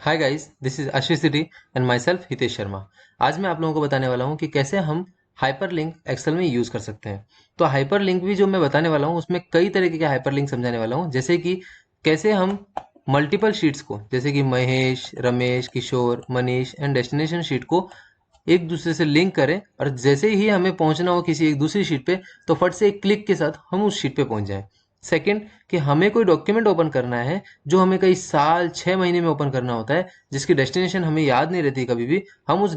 Hi guys, this is Ashish city and my self Hitesh Sharma. आज मैं आप लोगों को बताने वाला हूँ कि कैसे हम हाइपरलिंक एक्सेल में यूज़ कर सकते हैं। तो हाइपरलिंक भी जो मैं बताने वाला हूँ उसमें कई तरीके के हाइपरलिंक समझाने वाला हूँ, जैसे कि कैसे हम मल्टीपल शीट्स को, जैसे कि महेश, रमेश, किशोर, मनीष एंड डेस्टिनेशन शीट को एक दूसरे से लिंक करें और जैसे ही हमें पहुंचना हो किसी एक दूसरी शीट पे तो फट से एक क्लिक के साथ हम उस शीट पे पहुंच जाएं। सेकंड, कि हमें कोई डॉक्यूमेंट ओपन करना है जो हमें कई साल 6 महीने में ओपन करना होता है, जिसकी डेस्टिनेशन हमें याद नहीं रहती कभी भी, हम उस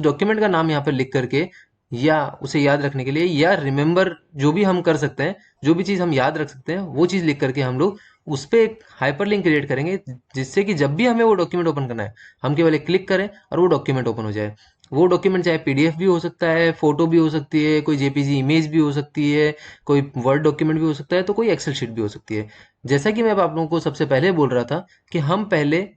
डॉक्यूमेंट का नाम यहाँ पर लिख करके या उसे याद रखने के लिए या रिमेंबर जो भी हम कर सकते हैं, जो भी चीज़ हम याद रख सकते हैं वो चीज़ लिख करके हम लोग उस पर एक हाइपरलिंक क्रिएट करेंगे, जिससे कि जब भी हमें वो डॉक्यूमेंट ओपन करना है हम केवल एक क्लिक करें और वो डॉक्यूमेंट ओपन हो जाए। वो डॉक्यूमेंट चाहे पीडीएफ भी हो सकता है, फोटो भी हो सकती है, कोई जेपीजी इमेज भी हो सकती है, कोई वर्ड डॉक्यूमेंट भी हो सकता है, तो कोई एक्सेल शीट भी हो सकती है। जैसा कि मैं आप लोगों को सबसे पहले बोल रहा था कि हम पहले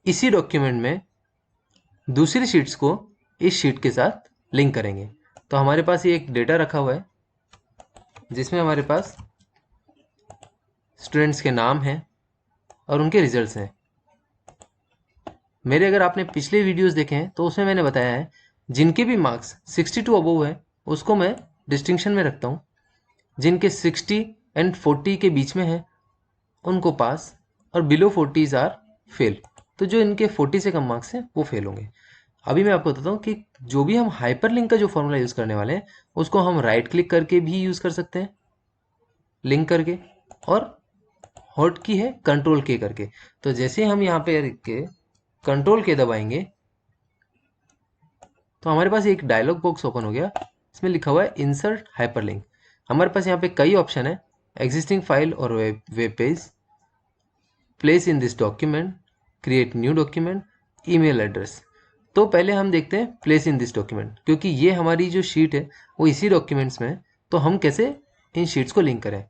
इसी डॉक्यूमेंट में दूसरी शीट्स को इस शीट के साथ लिंक करेंगे। तो हमारे पास ये एक डेटा रखा हुआ है जिसमें हमारे पास स्टूडेंट्स के नाम हैं और उनके रिजल्ट्स हैं। मेरे अगर आपने पिछले वीडियोस देखे हैं तो उसमें मैंने बताया है जिनके भी मार्क्स 62 अबोव है उसको मैं डिस्टिंक्शन में रखता हूँ, जिनके 60 एंड 40 के बीच में है उनको पास, और बिलो 40s आर फेल। तो जो इनके 40 से कम मार्क्स हैं वो फेल होंगे। अभी मैं आपको बताता हूँ कि जो भी हम हाइपरलिंक का जो फॉर्मूला यूज़ करने वाले हैं उसको हम राइट क्लिक करके भी यूज़ कर सकते हैं लिंक करके, और हॉट की है कंट्रोल के करके। तो जैसे हम यहाँ पे के कंट्रोल के दबाएंगे तो हमारे पास एक डायलॉग बॉक्स ओपन हो गया, इसमें लिखा हुआ है इंसर्ट हाइपरलिंक। हमारे पास यहाँ पे कई ऑप्शन है, एग्जिस्टिंग फाइल और web page, place in this document, create new document, email address. तो पहले हम देखते हैं प्लेस इन दिस डॉक्यूमेंट, क्योंकि ये हमारी जो शीट है वो इसी डॉक्यूमेंट्स में है, तो हम कैसे इन शीट्स को लिंक करें।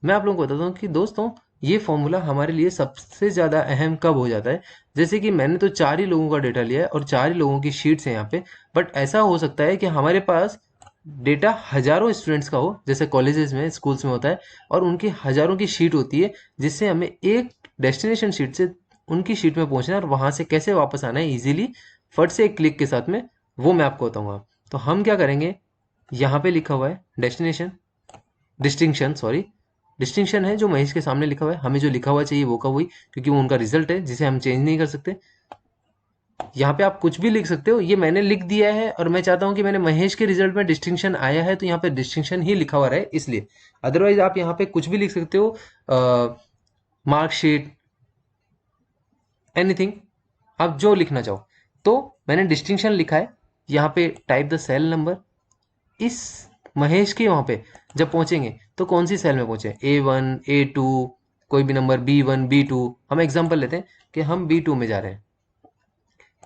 मैं आप लोगों को बताता हूँ कि दोस्तों ये फॉर्मूला हमारे लिए सबसे ज़्यादा अहम कब हो जाता है, जैसे कि मैंने तो 4 ही लोगों का डेटा लिया है और 4 ही लोगों की शीट्स हैं यहाँ पे, बट ऐसा हो सकता है कि हमारे पास डेटा हजारों स्टूडेंट्स का हो, जैसे कॉलेजेस में, स्कूल्स में होता है, और उनकी हजारों की शीट होती है, जिससे हमें एक डेस्टिनेशन शीट से उनकी शीट में पहुंचना है और वहां से कैसे वापस आना है इजीली फट से एक क्लिक के साथ में, वो मैं आपको बताऊंगा। तो हम क्या करेंगे, यहाँ पे लिखा हुआ है डेस्टिनेशन, डिस्टिंक्शन सॉरी, डिस्टिंक्शन है जो महेश के सामने लिखा हुआ है, हमें जो लिखा हुआ चाहिए वो का वही, क्योंकि वो उनका रिजल्ट है जिसे हम चेंज नहीं कर सकते। यहाँ पे आप कुछ भी लिख सकते हो, ये मैंने लिख दिया है और मैं चाहता हूँ कि मैंने महेश के रिजल्ट में डिस्टिंक्शन आया है तो यहाँ पे डिस्टिंक्शन ही लिखा हुआ रहे इसलिए। अदरवाइज आप यहाँ पे कुछ भी लिख सकते हो, मार्कशीट, एनीथिंग, आप जो लिखना चाहो। तो मैंने डिस्टिंक्शन लिखा है, यहाँ पे टाइप द सेल नंबर। इस महेश के वहाँ पे जब पहुंचेंगे तो कौन सी सेल में पहुंचे, A1, A2, कोई भी नंबर B1, B2। हम एग्जांपल लेते हैं कि हम B2 में जा रहे हैं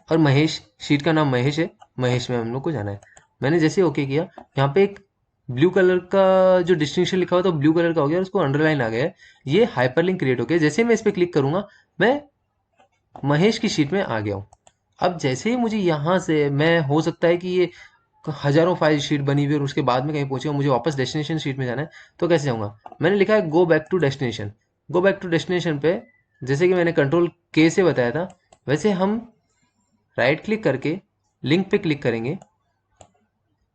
और महेश, शीट का नाम महेश है, महेश में हम लोग को जाना है। मैंने जैसे ओके किया, यहाँ पे एक ब्लू कलर का जो डिस्टिंक्शन लिखा हुआ था ब्लू कलर का हो गया और उसको अंडरलाइन आ गया है, ये हाइपरलिंक क्रिएट हो गया। जैसे मैं इस पर क्लिक करूंगा मैं महेश की शीट में आ गया हूँ। अब जैसे ही मुझे यहाँ से, मैं हो सकता है कि ये हजारों फाइल शीट बनी हुई और उसके बाद में कहीं पहुंचे मुझे वापस डेस्टिनेशन शीट में जाना है, तो कैसे जाऊंगा। मैंने लिखा है go back to destination. Go back to destination पे जैसे कि मैंने कंट्रोल के से बताया था, वैसे हम राइट क्लिक करके लिंक पे क्लिक करेंगे,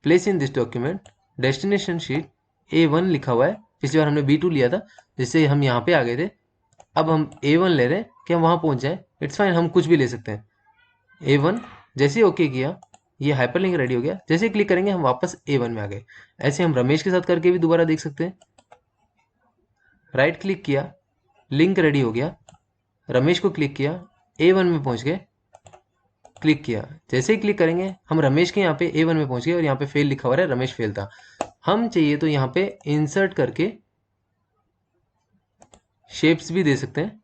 place in this document, destination sheet A1 लिखा हुआ है, पिछली बार हमने B2 लिया था जिससे हम यहाँ पे आ गए थे, अब हम A1 ले रहे हैं कि हम वहाँ पहुँच जाए। इट्स फाइन, हम कुछ भी ले सकते हैं। A1 जैसे ही ओके किया, ये हाइपरलिंक रेडी हो गया, जैसे ही क्लिक करेंगे हम वापस A1 में आ गए। ऐसे हम रमेश के साथ करके भी दोबारा देख सकते हैं। राइट क्लिक किया, लिंक रेडी हो गया, रमेश को क्लिक किया, A1 में पहुंच गए, क्लिक किया, जैसे ही क्लिक करेंगे हम रमेश के यहाँ पे A1 में पहुंच गए और यहाँ पे फेल लिखा हुआ है, रमेश फेल था। हम चाहिए तो यहाँ पे इंसर्ट करके शेप्स भी दे सकते हैं।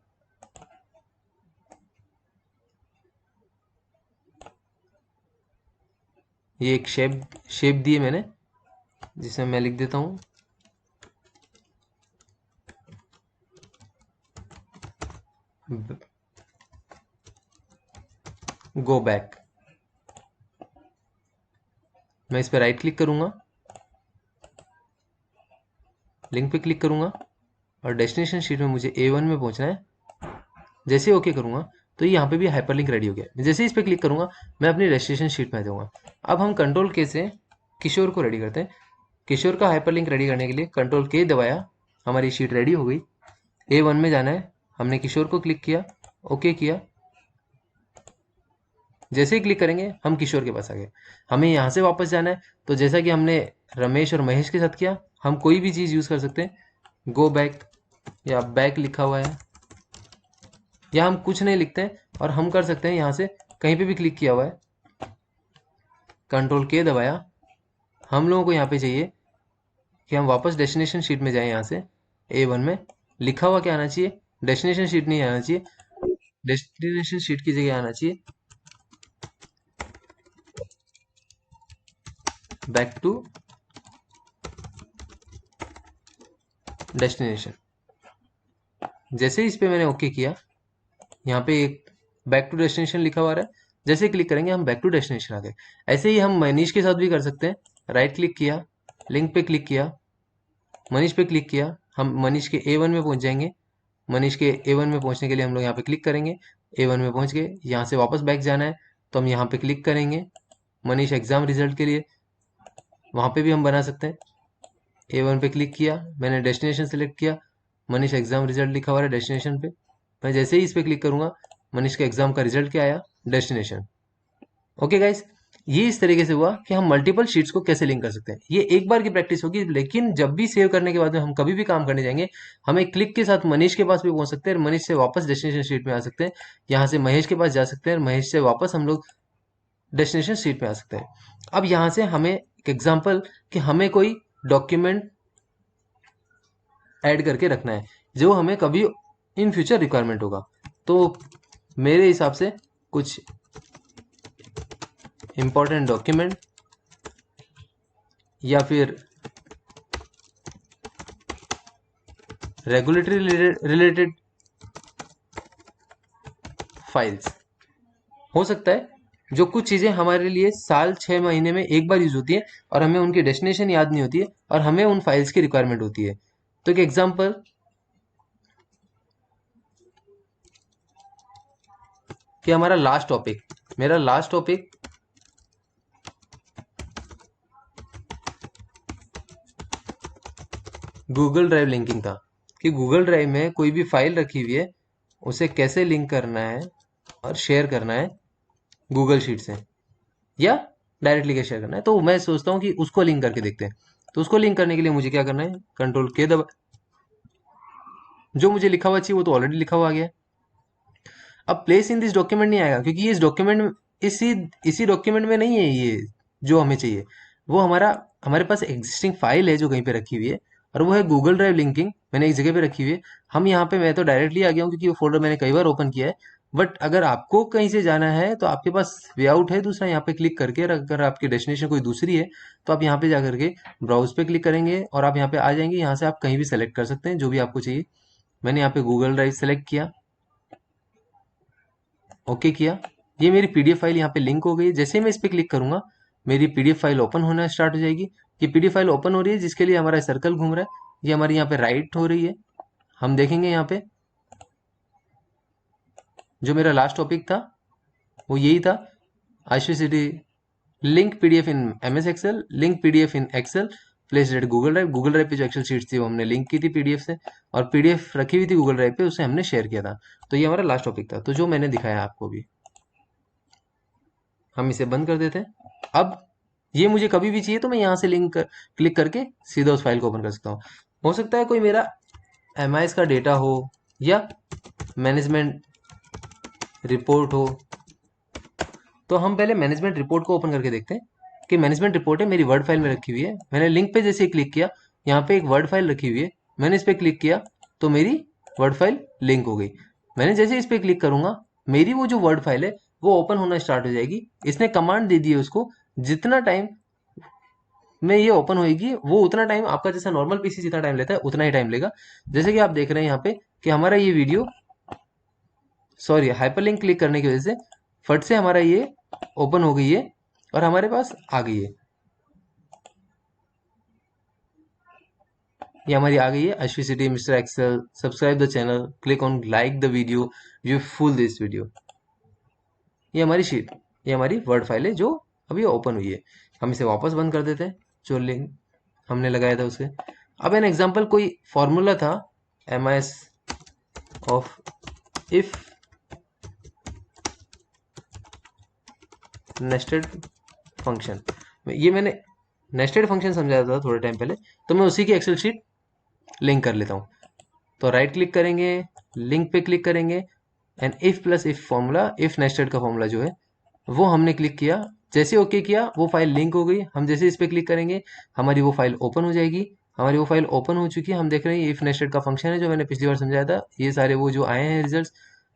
ये एक शेप दी है मैंने, जिसमें मैं लिख देता हूँ गो बैक। मैं इस पर राइट क्लिक करूंगा, लिंक पे क्लिक करूंगा और डेस्टिनेशन शीट में मुझे A1 में पहुंचना है, जैसे ओके करूंगा तो ये यहाँ पे भी हाइपरलिंक रेडी हो गया। जैसे इस पर क्लिक करूंगा मैं अपनी रजिस्ट्रेशन शीट में आ जाऊंगा। अब हम कंट्रोल के से किशोर को रेडी करते हैं। किशोर का हाइपरलिंक रेडी करने के लिए कंट्रोल के दबाया, हमारी शीट रेडी हो गई। A1 में जाना है, हमने किशोर को क्लिक किया, ओके किया। जैसे ही क्लिक करेंगे हम किशोर के पास आ गए। हमें यहाँ से वापस जाना है, तो जैसा कि हमने रमेश और महेश के साथ किया, हम कोई भी चीज़ यूज़ कर सकते हैं। गो बैक या बैक लिखा हुआ है, या हम कुछ नहीं लिखते हैं और हम कर सकते हैं यहाँ से कहीं पे भी क्लिक किया हुआ है, कंट्रोल के दबाया। हम लोगों को यहाँ पे चाहिए कि हम वापस डेस्टिनेशन शीट में जाएं। यहाँ से A1 में लिखा हुआ क्या आना चाहिए, डेस्टिनेशन शीट नहीं आना चाहिए, डेस्टिनेशन शीट की जगह आना चाहिए बैक टू डेस्टिनेशन। जैसे ही इस पे मैंने ओके किया, यहाँ पे एक बैक टू डेस्टिनेशन लिखा हुआ है। जैसे क्लिक करेंगे हम बैक टू डेस्टिनेशन आ गए। ऐसे ही हम मनीष के साथ भी कर सकते हैं। राइट क्लिक किया, लिंक पे क्लिक किया, मनीष पे क्लिक किया, हम मनीष के A1 में पहुंच जाएंगे। मनीष के A1 में पहुंचने के लिए हम लोग यहाँ पे क्लिक करेंगे। A1 में पहुंच गए, यहाँ से वापस बैक जाना है तो हम यहाँ पे क्लिक करेंगे। मनीष एग्जाम रिजल्ट के लिए वहाँ पे भी हम बना सकते हैं। A1 पे क्लिक किया, मैंने डेस्टिनेशन सेलेक्ट किया, मनीष एग्जाम रिजल्ट लिखा हुआ है डेस्टिनेशन पे। मैं जैसे ही इस पे क्लिक करूंगा मनीष के एग्जाम का रिजल्ट क्या आया, डेस्टिनेशन। ओके गाइस, ये इस तरीके से हुआ कि हम मल्टीपल शीट्स को कैसे लिंक कर सकते हैं। ये एक बार की प्रैक्टिस होगी, लेकिन जब भी सेव करने के बाद में हम कभी भी काम करने जाएंगे, हम एक क्लिक के साथ मनीष के पास भी पहुंच सकते हैं, मनीष से वापस डेस्टिनेशन शीट में आ सकते हैं, यहाँ से महेश के पास जा सकते हैं, महेश से वापस हम लोग डेस्टिनेशन शीट में आ सकते हैं। अब यहाँ से हमें एक एग्जाम्पल कि हमें कोई डॉक्यूमेंट ऐड करके रखना है जो हमें कभी इन फ्यूचर रिक्वायरमेंट होगा। तो मेरे हिसाब से कुछ इंपॉर्टेंट डॉक्यूमेंट या फिर रेगुलेटरी रिलेटेड फाइल्स हो सकता है, जो कुछ चीज़ें हमारे लिए साल 6 महीने में एक बार यूज होती है और हमें उनकी डेस्टिनेशन याद नहीं होती है और हमें उन फाइल्स की रिक्वायरमेंट होती है। तो एक एग्जांपल कि हमारा लास्ट टॉपिक, मेरा last topic Google drive linking था, कि गूगल ड्राइव में कोई भी फाइल रखी हुई है उसे कैसे लिंक करना है और शेयर करना है गूगल शीट से, या डायरेक्टली कैसे शेयर करना है। तो मैं सोचता हूँ कि उसको लिंक करके देखते हैं। तो उसको लिंक करने के लिए मुझे क्या करना है, कंट्रोल के दबा, जो मुझे लिखा हुआ चाहिए वो तो ऑलरेडी लिखा हुआ आ गया। अब प्लेस इन दिस डॉक्यूमेंट नहीं आएगा, क्योंकि ये इस डॉक्यूमेंट इसी इसी डॉक्यूमेंट में नहीं है। ये जो हमें चाहिए वो हमारे पास एग्जिस्टिंग फाइल है जो कहीं पे रखी हुई है, और वो है गूगल ड्राइव लिंकिंग, मैंने एक जगह पे रखी हुई है। हम यहाँ पे, मैं तो डायरेक्टली आ गया हूँ क्योंकि वो फोल्डर मैंने कई बार ओपन किया है। बट अगर आपको कहीं से जाना है तो आपके पास वे आउट है दूसरा, यहाँ पे क्लिक करके, और अगर आपकी डेस्टिनेशन कोई दूसरी है तो आप यहाँ पे जा करके ब्राउज पे क्लिक करेंगे और आप यहाँ पे आ जाएंगे। यहाँ से आप कहीं भी सेलेक्ट कर सकते हैं जो भी आपको चाहिए। मैंने यहाँ पे गूगल ड्राइव सेलेक्ट किया, ओके किया। ये मेरी पीडीएफ फाइल यहाँ पे लिंक हो गई। जैसे ही मैं इस पर क्लिक करूंगा मेरी पीडीएफ फाइल ओपन होना स्टार्ट हो जाएगी। ये पीडीएफ फाइल ओपन हो रही है जिसके लिए हमारा सर्कल घूम रहा है, ये हमारी यहाँ पे राइट हो रही है। हम देखेंगे यहाँ पे जो मेरा लास्ट टॉपिक था वो यही था, ICCT link PDF in MS Excel, link PDF in Excel, place at Google Drive. Google Drive पे जो एक्सेल शीट थी वो हमने लिंक की थी पीडीएफ से, और पीडीएफ रखी हुई थी गूगल ड्राइव पे, उसे हमने शेयर किया था। तो ये हमारा लास्ट टॉपिक था, तो जो मैंने दिखाया आपको भी। हम इसे बंद कर देते हैं। अब ये मुझे कभी भी चाहिए तो मैं यहाँ से क्लिक करके सीधा उस फाइल को ओपन कर सकता हूँ। हो सकता है कोई मेरा एमआईएस का डेटा हो या मैनेजमेंट रिपोर्ट हो, तो हम पहले मैनेजमेंट रिपोर्ट को ओपन करके देखते हैं कि मैनेजमेंट रिपोर्ट है मेरी वर्ड फाइल में रखी हुई है। मैंने लिंक पे जैसे क्लिक किया, यहाँ पे एक वर्ड फाइल रखी हुई है, मैंने इस पर क्लिक किया तो मेरी वर्ड फाइल लिंक हो गई। मैंने जैसे इस पर क्लिक करूंगा मेरी वो जो वर्ड फाइल है वो ओपन होना स्टार्ट हो जाएगी। इसने कमांड दे दी है उसको, जितना टाइम में ये ओपन होएगी वो उतना टाइम, आपका जैसा नॉर्मल पीसी जितना टाइम लेता है उतना ही टाइम लेगा। जैसे कि आप देख रहे हैं यहाँ पे कि हमारा ये वीडियो, सॉरी, हाइपरलिंक क्लिक करने की वजह से फट से हमारा ये ओपन हो गई है और हमारे पास आ गई है। ये हमारी आ गई है अश्वी city mister Excel. Subscribe the channel, click on like the video, view full this video. ये हमारी शीट, ये हमारी वर्ड फाइल है जो अभी ओपन हुई है। हम इसे वापस बंद कर देते हैं जो लिंक हमने लगाया था उसके। अब एन एग्जांपल कोई फॉर्मूला था MIS of if nested function. ये मैंने नेस्टेड फंक्शन समझाया था थोड़े टाइम पहले, तो मैं उसी की एक्सेल शीट लिंक कर लेता हूँ। तो राइट क्लिक करेंगे, लिंक पे क्लिक करेंगे and if plus if formula, if nested का फॉर्मूला जो है वो हमने क्लिक किया। जैसे ओके किया वो फाइल लिंक हो गई। हम जैसे इस पे क्लिक करेंगे हमारी वो फाइल ओपन हो जाएगी। हमारी वो फाइल ओपन हो चुकी है। हम देख रहे हैं इफ नेस्टेड का फंक्शन है जो मैंने पिछली बार समझाया था। ये सारे वो जो आए हैं रिजल्ट्स,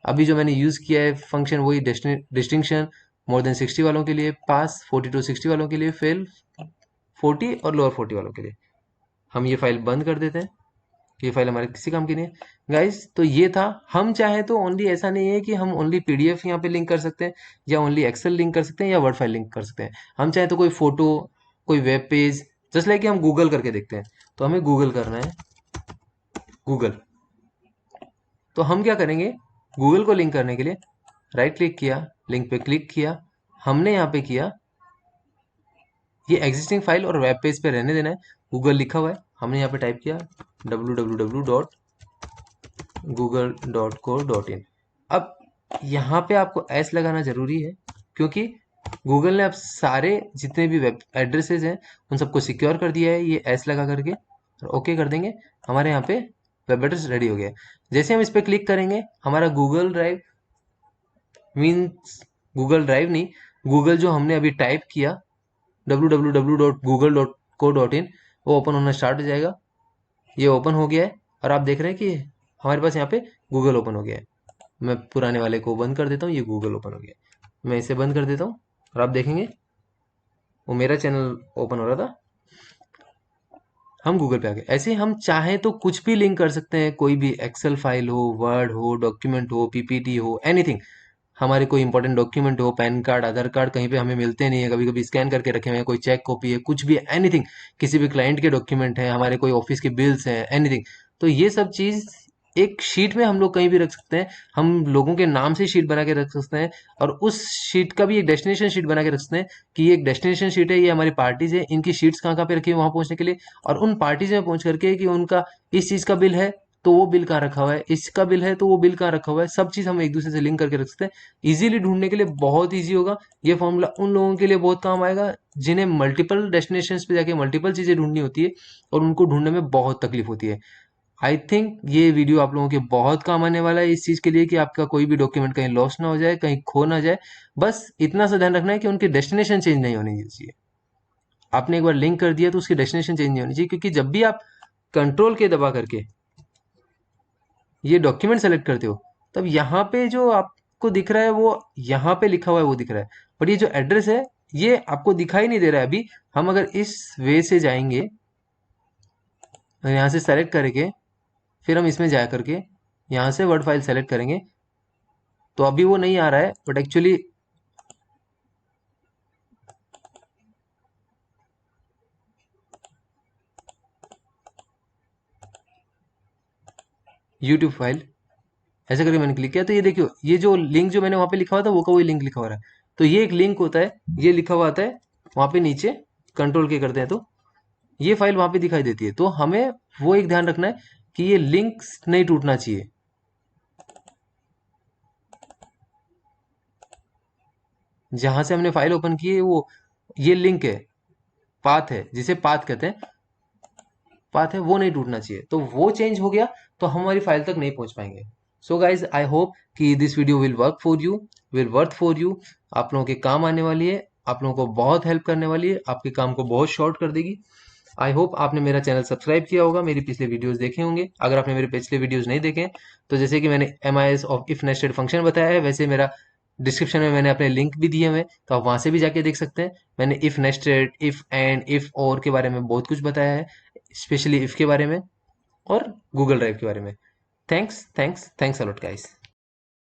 अभी जो मैंने यूज़ किया है फंक्शन वही डिस्टिंक्शन मोर देन 60 वालों के लिए पास, 40 to 60 वालों के लिए फेल, 40 और लोअर 40 वालों के लिए। हम ये फाइल बंद कर देते हैं। ये फाइल हमारे किसी काम की नहीं है गाइस। तो ये था। हम चाहे तो ओनली, ऐसा नहीं है कि हम ओनली पीडीएफ यहाँ पे लिंक कर सकते हैं या ओनली एक्सेल लिंक कर सकते हैं या वर्ड फाइल लिंक कर सकते हैं। हम चाहे तो कोई फोटो, कोई वेब पेज, जस्ट लाइक कि हम गूगल करके देखते हैं। तो हमें गूगल करना है, गूगल। तो हम क्या करेंगे, गूगल को लिंक करने के लिए राइट क्लिक किया, लिंक पे क्लिक किया। हमने यहाँ पे किया ये एग्जिस्टिंग फाइल और वेब पेज पे रहने देना है। गूगल लिखा हुआ है, हमने यहाँ पे टाइप किया www.google.co.in। अब यहाँ पे आपको एस लगाना जरूरी है क्योंकि गूगल ने अब सारे जितने भी वेब एड्रेसेस हैं उन सबको सिक्योर कर दिया है। ये एस लगा करके ओके कर देंगे, हमारे यहाँ पे वेब एड्रेस रेडी हो गया है। जैसे हम इस पर क्लिक करेंगे हमारा Google drive, means Google drive नहीं, गूगल जो हमने अभी टाइप किया www.google.co.in वो ओपन होना स्टार्ट हो जाएगा। ये ओपन हो गया है और आप देख रहे हैं कि हमारे पास यहाँ पे गूगल ओपन हो गया है। मैं पुराने वाले को बंद कर देता हूँ, ये गूगल ओपन हो गया है। मैं इसे बंद कर देता हूँ और आप देखेंगे वो मेरा चैनल ओपन हो रहा था, हम गूगल पे आ गए। ऐसे हम चाहें तो कुछ भी लिंक कर सकते हैं, कोई भी एक्सेल फाइल हो, वर्ड हो, डॉक्यूमेंट हो, पीपीटी हो, एनीथिंग। हमारे कोई इंपॉर्टेंट डॉक्यूमेंट हो, पैन कार्ड, आधार कार्ड कहीं पे हमें मिलते नहीं है, कभी कभी स्कैन करके रखे हुए हैं, कोई चेक कॉपी है, कुछ भी, एनीथिंग। किसी भी क्लाइंट के डॉक्यूमेंट हैं, हमारे कोई ऑफिस के बिल्स हैं, एनीथिंग। तो ये सब चीज एक शीट में हम लोग कहीं भी रख सकते हैं। हम लोगों के नाम से शीट बना के रख सकते हैं और उस शीट का भी एक डेस्टिनेशन शीट बना के रख सकते हैं कि ये एक डेस्टिनेशन शीट है, ये हमारी पार्टीज है, इनकी शीट्स कहाँ कहाँ पे रखी है वहां पहुंचने के लिए। और उन पार्टीज में पहुंच करके कि उनका इस चीज का बिल है तो वो बिल कहाँ रखा हुआ है, इसका बिल है तो वो बिल कहाँ रखा हुआ है, सब चीज हम एक दूसरे से लिंक करके रख सकते हैं। इजीली ढूंढने के लिए बहुत इजी होगा। ये फॉर्मूला उन लोगों के लिए बहुत काम आएगा जिन्हें मल्टीपल डेस्टिनेशन पे जाके मल्टीपल चीजें ढूंढनी होती है और उनको ढूंढने में बहुत तकलीफ होती है। आई थिंक ये वीडियो आप लोगों के बहुत काम आने वाला है इस चीज के लिए कि आपका कोई भी डॉक्यूमेंट कहीं लॉस ना हो जाए, कहीं खो ना जाए। बस इतना सा ध्यान रखना है कि उनकी डेस्टिनेशन चेंज नहीं होनी चाहिए। आपने एक बार लिंक कर दिया तो उसकी डेस्टिनेशन चेंज नहीं होनी चाहिए, क्योंकि जब भी आप कंट्रोल के दबा करके ये डॉक्यूमेंट सेलेक्ट करते हो तब यहाँ पे जो आपको दिख रहा है वो यहाँ पे लिखा हुआ है वो दिख रहा है, बट ये जो एड्रेस है ये आपको दिखाई नहीं दे रहा है अभी। हम अगर इस वे से जाएंगे, यहाँ से सेलेक्ट करके फिर हम इसमें जा करके यहाँ से वर्ड फाइल सेलेक्ट करेंगे तो अभी वो नहीं आ रहा है, बट एक्चुअली यूट्यूब फाइल ऐसे करके मैंने क्लिक किया तो ये देखियो ये जो लिंक जो मैंने वहां पे लिखा हुआ था वो का वही लिंक लिखा हुआ है। तो ये एक लिंक होता है, ये लिखा हुआ आता है वहां पे नीचे, कंट्रोल के करते हैं तो ये फाइल वहां पे दिखाई देती है। तो हमें वो एक ध्यान रखना है कि ये लिंक नहीं टूटना चाहिए। जहां से हमने फाइल ओपन की है वो ये लिंक है, पाथ है, जिसे पाथ कहते हैं, पाथ है, वो नहीं टूटना चाहिए। तो वो चेंज हो गया तो हम हमारी फाइल तक नहीं पहुंच पाएंगे। सो गाइज आई होप कि this video will work for you, will worth for you. आप लोगों के काम आने वाली है, आप लोगों को बहुत हेल्प करने वाली है, आपके काम को बहुत शॉर्ट कर देगी। आई होप आपने मेरा चैनल सब्सक्राइब किया होगा, मेरी पिछले वीडियोस देखे होंगे। अगर आपने मेरे पिछले वीडियोस नहीं देखे तो जैसे कि मैंने MIS of if nested function बताया है, वैसे मेरा डिस्क्रिप्शन में मैंने अपने लिंक भी दिए हुए हैं, तो आप वहां से भी जाके देख सकते हैं। मैंने if nested, if and, if और के बारे में बहुत कुछ बताया है, स्पेशली इफ के बारे में और गूगल ड्राइव के बारे में। Thanks thanks thanks a lot guys.